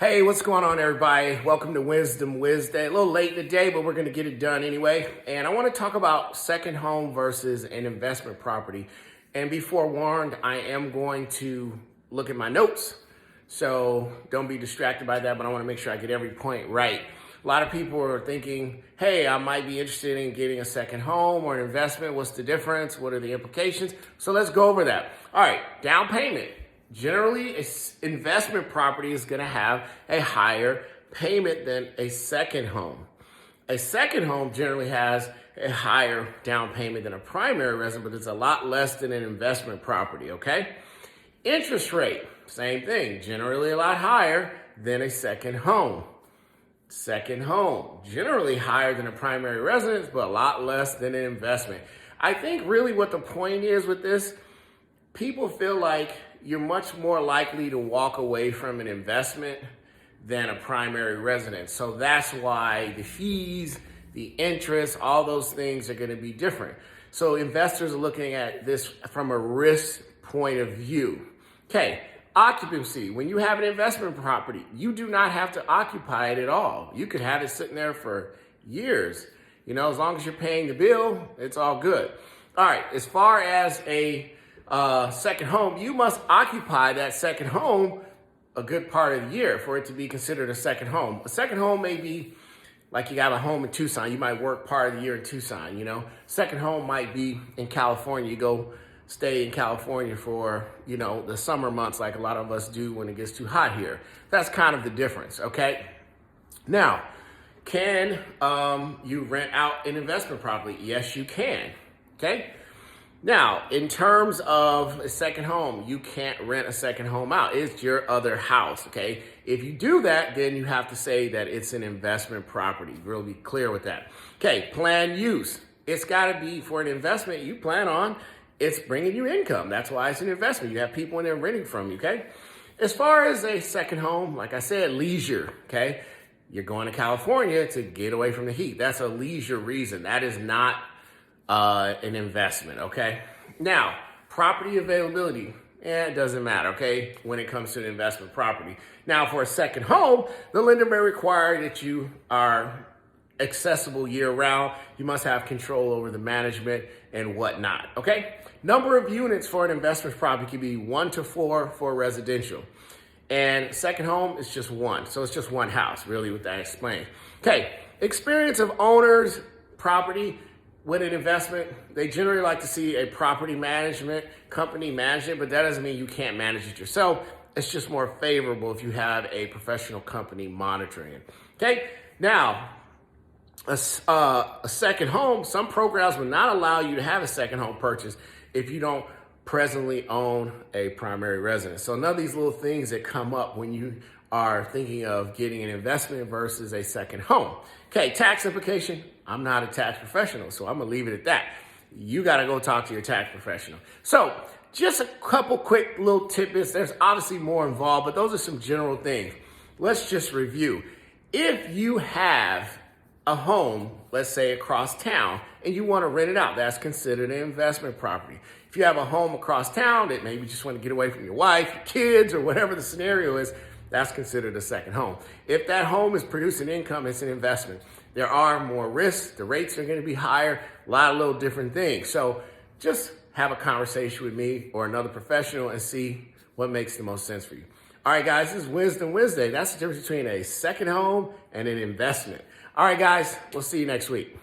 Hey, what's going on, everybody? Welcome to Wisdom Wednesday. A little late today, but we're going to get it done anyway. And I want to talk about second home versus an investment property. And be forewarned, I am going to look at my notes. So don't be distracted by that, but I want to make sure I get every point right. A lot of people are thinking, hey, I might be interested in getting a second home or an investment. What's the difference? What are the implications? So let's go over that. All right, down payment. Generally, an investment property is going to have a higher payment than a second home. A second home generally has a higher down payment than a primary residence, but it's a lot less than an investment property, okay? Interest rate, same thing, generally a lot higher than a second home. Second home, generally higher than a primary residence, but a lot less than an investment. I think really what the point is with this, people feel like you're much more likely to walk away from an investment than a primary residence. So that's why the fees, the interest, all those things are going to be different. So investors are looking at this from a risk point of view. Okay, occupancy. When you have an investment property, you do not have to occupy it at all. You could have it sitting there for years. You know, as long as you're paying the bill, it's all good. All right, as far as a second home, you must occupy that second home a good part of the year for it to be considered a second home. A second home may be like you got a home in Tucson. You might work part of the year in Tucson, you know. Second home might be in California. You go stay in California for, you know, the summer months like a lot of us do when it gets too hot here. That's kind of the difference, okay? Now, can you rent out an investment property? Yes, you can, okay? Now, in terms of a second home, you can't rent a second home out. It's your other house, okay? If you do that, then you have to say that it's an investment property. We'll be clear with that. Okay, planned use. It's got to be for an investment you plan on. It's bringing you income. That's why it's an investment. You have people in there renting from you, okay? As far as a second home, like I said, leisure, okay? You're going to California to get away from the heat. That's a leisure reason. That is not an investment, okay? Now, property availability, it doesn't matter, okay, when it comes to an investment property. Now, for a second home, the lender may require that you are accessible year-round. You must have control over the management and whatnot, okay? Number of units for an investment property can be 1 to 4 for residential. And second home is just one. So it's just one house, really, with that explained. Okay, experience of owners, property, with an investment, they generally like to see a property management company manage it, but that doesn't mean you can't manage it yourself. It's just more favorable if you have a professional company monitoring it. Okay, now, a second home, some programs will not allow you to have a second home purchase if you don't presently own a primary residence. So none of these little things that come up when you are thinking of getting an investment versus a second home. Okay, tax implication. I'm not a tax professional, so I'm gonna leave it at that. You gotta go talk to your tax professional. So just a couple quick little tidbits. There's obviously more involved, but those are some general things. Let's just review. If you have a home, let's say across town, and you wanna rent it out, that's considered an investment property. If you have a home across town that maybe you just wanna get away from your wife, your kids, or whatever the scenario is, that's considered a second home. If that home is producing income, it's an investment. There are more risks. The rates are going to be higher, a lot of little different things. So just have a conversation with me or another professional and see what makes the most sense for you. All right, guys, this is Wisdom Wednesday. That's the difference between a second home and an investment. All right, guys, we'll see you next week.